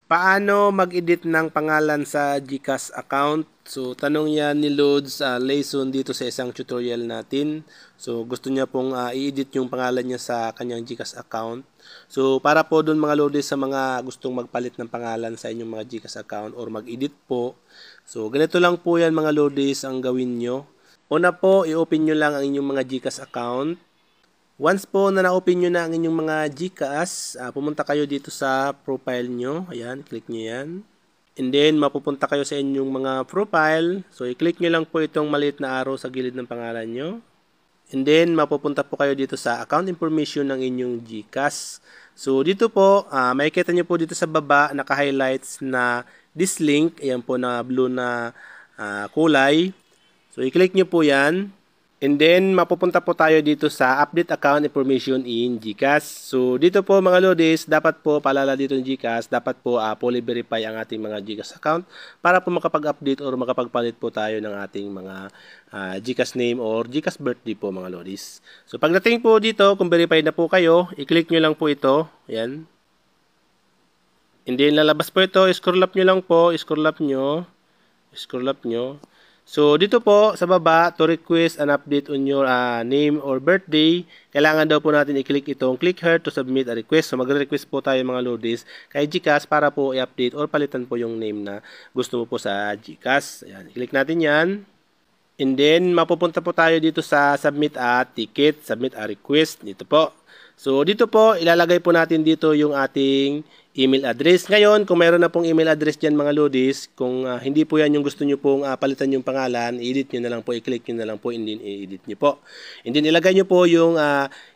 Paano mag-edit ng pangalan sa GCash account? So, tanong yan ni Lods Layson dito sa isang tutorial natin. So, gusto niya pong i-edit yung pangalan niya sa kanyang GCash account. So, para po doon mga Lods sa mga gustong magpalit ng pangalan sa inyong mga GCash account or mag-edit po. So, ganito lang po yan mga Lods ang gawin nyo. Una po, i-open nyo lang ang inyong mga GCash account. Once po na na-open nyo na ang inyong mga GCash, pumunta kayo dito sa profile nyo. Ayan, click nyo yan. And then, mapupunta kayo sa inyong mga profile. So, i-click nyo lang po itong maliit na arrow sa gilid ng pangalan nyo. And then, mapupunta po kayo dito sa account information ng inyong GCash. So, dito po, makikita nyo po dito sa baba, naka-highlights na this link. Ayan po na blue na kulay. So, i-click nyo po yan. And then, mapupunta po tayo dito sa update account information in GCash. So, dito po mga lodis, dapat po paalala dito ng GCash, dapat po fully verify ang ating mga GCash account para po makapag-update or makapagpalit po tayo ng ating mga GCash name or GCash birthday po mga lodis. So, pagdating po dito, kung verified na po kayo, i-click nyo lang po ito. Ayan. And then, lalabas po ito, scroll up nyo lang po, scroll up nyo. So, dito po sa baba, to request an update on your name or birthday, kailangan daw po natin i-click itong click here to submit a request. So, magre-request po tayo mga lodis kay GCash para po i-update or palitan po yung name na gusto mo po sa GCash. Ayan, i-click natin yan. And then, mapupunta po tayo dito sa submit a ticket, submit a request. Dito po. So, dito po, ilalagay po natin dito yung ating email address. Ngayon, kung meron na pong email address dyan mga lodis, kung hindi po yan yung gusto nyo pong palitan yung pangalan, i-edit nyo na lang po, i-click nyo na lang po, and then i-edit nyo po. And then, ilagay nyo po yung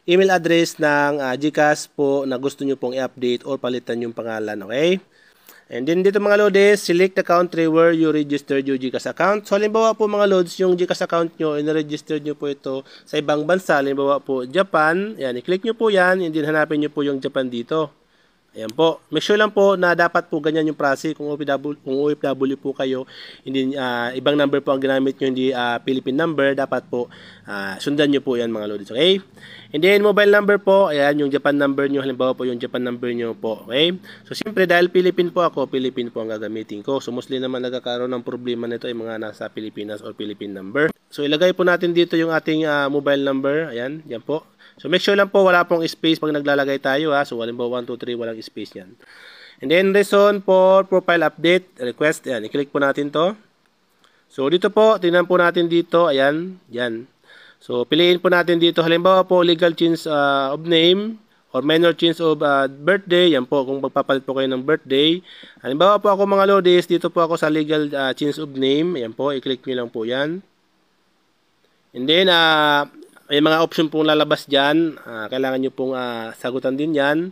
email address ng GCash po na gusto nyo pong i-update or palitan yung pangalan, okay? And then dito mga lodis, select the country where you registered your GCash account. So halimbawa po mga lods, yung GCash account nyo, in-registered nyo po ito sa ibang bansa. Halimbawa po Japan, yan, i-click nyo po yan, and then hanapin nyo po yung Japan dito. Ayan po. Make sure lang po na dapat po ganyan yung process kung OFW po kayo, hindi ibang number po ang ginamit nyo, hindi Philippine number, dapat po sundan nyo po yan mga lodis, okay? And then mobile number po, ayan yung Japan number nyo, halimbawa po yung Japan number nyo po, okay? So siyempre dahil Philippine po ako, Philippine po ang gagamitin ko. So mostly naman nagkakaroon ng problema nito ay mga nasa Pilipinas or Philippine number. So ilagay po natin dito yung ating mobile number, ayan, yan po. So make sure lang po wala pong space pag naglalagay tayo ha. So halimbawa 1, 2, 3, walang space yan. And then reason for profile update request, ayan, i-click po natin to. So dito po, tingnan po natin dito, ayan, yan. So piliin po natin dito, halimbawa po legal change of name or minor change of birthday, yan po kung magpapalit po kayo ng birthday. Halimbawa po ako mga lodis, dito po ako sa legal change of name, ayan po, i-click nyo lang po yan. And then may mga option pong lalabas dyan. Kailangan nyo pong sagutan din yan.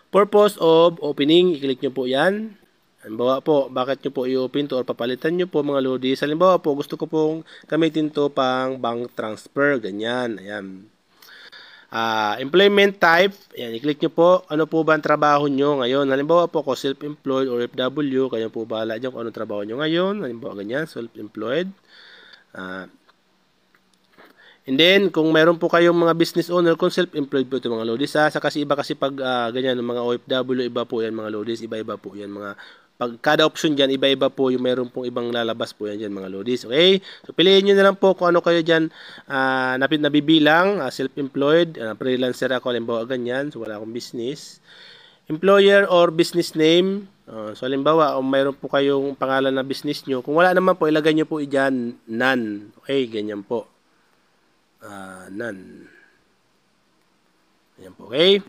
Purpose of opening. I-click nyo po yan. Halimbawa po, bakit nyo po i-open to or papalitan nyo po mga lodis. Halimbawa po, gusto ko pong gamitin to pang bank transfer. Ganyan. Ayan. Employment type. Ayan, i-click nyo po. Ano po ba ang trabaho nyo ngayon? Halimbawa po ako, self-employed or FW. Kayo po bahala dyan kung anong trabaho nyo ngayon. Halimbawa ganyan, self-employed. And then, kung meron po kayong mga business owner, kung self-employed po ito mga lodis, kasi iba kasi pag ganyan, mga OFW, iba po yan mga lodis, iba-iba po yan mga, pag kada option dyan, iba-iba po yung meron pong ibang lalabas po yan dyan mga lodis, okay? So, piliin nyo na lang po kung ano kayo dyan nabibilang, self-employed, freelancer ako, halimbawa ganyan, so wala akong business. Employer or business name, so halimbawa, kung mayroon po kayong pangalan na business nyo, kung wala naman po, ilagay nyo po dyan, none, okay, ganyan po. None. Ayan po, okay?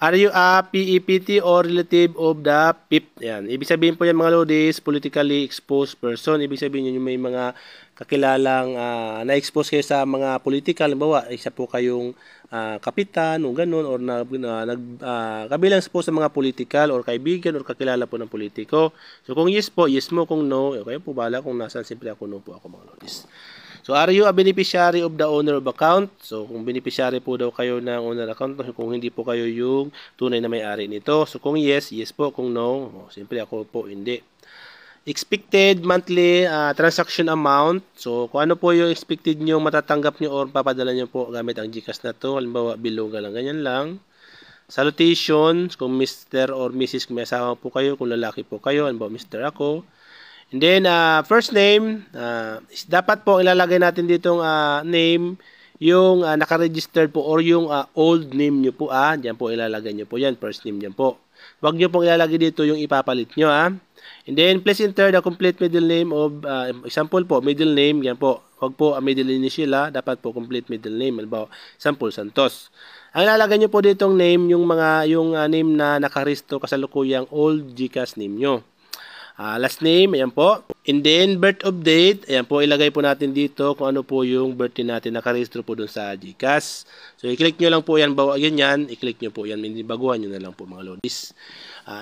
Are you a PEPT or relative of the PIP? Ayan. Ibig sabihin po yan mga lodis, politically exposed person. Ibig sabihin yun yung may mga kakilalang na-expose kayo sa mga political. Halimbawa, isa po kayong kapitan o ganun or kabilang po sa mga political or kaibigan or kakilala po ng politiko. So kung yes po, yes mo. Kung no, okay po bala. Kung nasan, simple ako, no po ako mga lodis. So, are you a beneficiary of the owner of account? So, kung beneficiary po daw kayo ng owner account, kung hindi po kayo yung tunay na may-ari nito. So, kung yes, yes po. Kung no, simple ako po, hindi. Expected monthly transaction amount. So, kung ano po yung expected nyo matatanggap nyo or papadala nyo po gamit ang GCash na to. Halimbawa, below lang, ganyan lang. salutation, kung Mr. or Mrs. kung may asawa po kayo, kung lalaki po kayo, ano ba, Mr. ako. And then, first name, dapat po ilalagay natin ditong name, yung nakaregistered po or yung old name nyo po. Diyan po ilalagay nyo po yan, first name dyan po. Huwag nyo pong ilalagay dito yung ipapalit nyo. And then, please enter the complete middle name of, example po, middle name, yan po. Huwag po middle initial, dapat po complete middle name. Halimbawa, example, Santos. Ang ilalagay nyo po ditong name, yung name na nakaregister kasalukuyang old GCash name nyo. Last name, ayan po. And then, birth of date, ayan po, ilagay po natin dito kung ano po yung birthday natin, nakarehistro po dun sa GCash. So, i-click nyo lang po yan, yan, i-click nyo po yan, baguhan nyo na lang po mga lodis.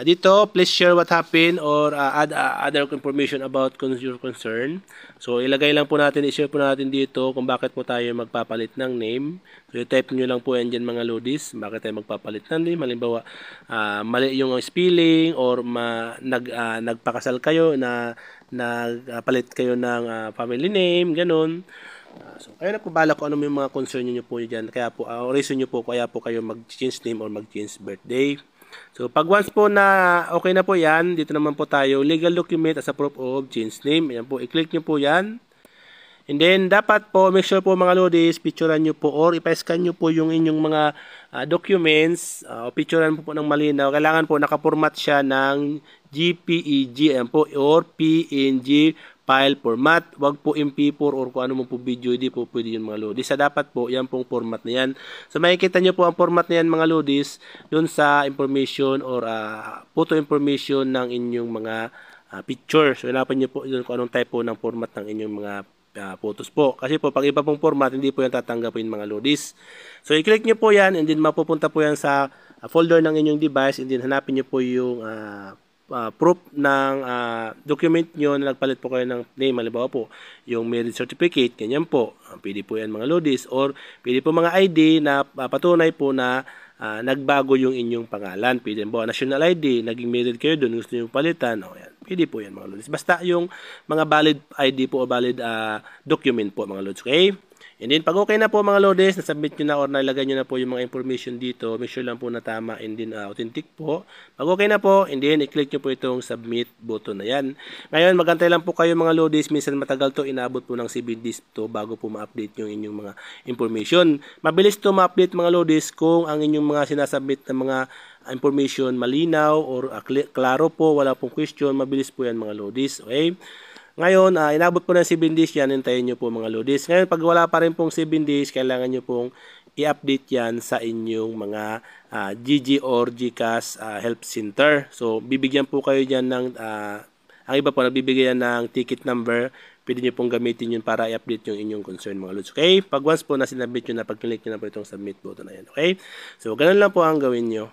Dito, please share what happened or add other information about your concern. So, ilagay lang po natin, i-share po natin dito kung bakit po tayo magpapalit ng name. So, i-type nyo lang po yan dyan mga lodis, bakit tayo magpapalit ng name. Halimbawa, mali yung spelling or nagpakasal kayo na nagpalit kayo ng family name, ganun. So, kayo na po bala kung ano yung mga concern nyo po dyan. Kaya po, reason nyo po, kaya po kayo mag-change name or mag-change birthday. So, pag once po na okay na po yan, dito naman po tayo, legal document as a proof of change name. Ayan po, i-click nyo po yan. And then, dapat po, make sure po mga lodis, picturean nyo po or ipa-scan nyo po yung inyong mga documents. Picturean po ng malinaw. Kailangan po nakapormat siya ng JPEG, ayan po, or PNG file format. Wag po MP4 or kung ano mo po video, hindi po pwede yun mga lodis. Dapat po, yan pong format na yan. So, makikita nyo po ang format na yan mga lodis dun sa information or photo information ng inyong mga picture. So, hanapan nyo po dun kung anong type po ng format ng inyong mga photos po. Kasi po, pag iba pong format, hindi po yan tatanggapin mga lodis. So, i-click nyo po yan and then mapupunta po yan sa folder ng inyong device and then hanapin nyo po yung proof ng document nyo na nagpalit po kayo ng name. Halimbawa po, yung marriage certificate, ganyan po. Pwede po yan mga lodis or pwede po mga ID na patunay po na nagbago yung inyong pangalan. Pwede po national ID, naging married kayo doon, gusto nyo palitan. Yan. Pwede po yan mga lodis. Basta yung mga valid ID po o valid document po mga lodis. Okay? And then, pag okay na po mga lodis, nasubmit nyo na or nalagay nyo na po yung mga information dito, make sure lang po na tama and then authentic po. Pag okay na po, and then i-click nyo po itong submit button na yan. Ngayon, magantay lang po kayo mga lodis. Minsan matagal to, inabot po ng 7 days to bago po ma-update yung inyong mga information. Mabilis to ma-update mga lodis kung ang inyong mga sinasubmit na mga information malinaw or klaro po, wala pong question, mabilis po yan mga lodis. Okay? Ngayon, inabot po ng 7 days yan, hintayin nyo po mga lodis. Ngayon, pag wala pa rin pong 7 days, kailangan nyo pong i-update yan sa inyong mga GG or GCash Help Center. So, bibigyan po kayo dyan ng, ang iba po, nabibigyan ng ticket number. Pwede nyo pong gamitin yun para i-update yung inyong concern mga lods. Okay? Pag once po na sinabit nyo na, pag-click nyo na po itong submit button na yan. Okay? So, ganun lang po ang gawin nyo.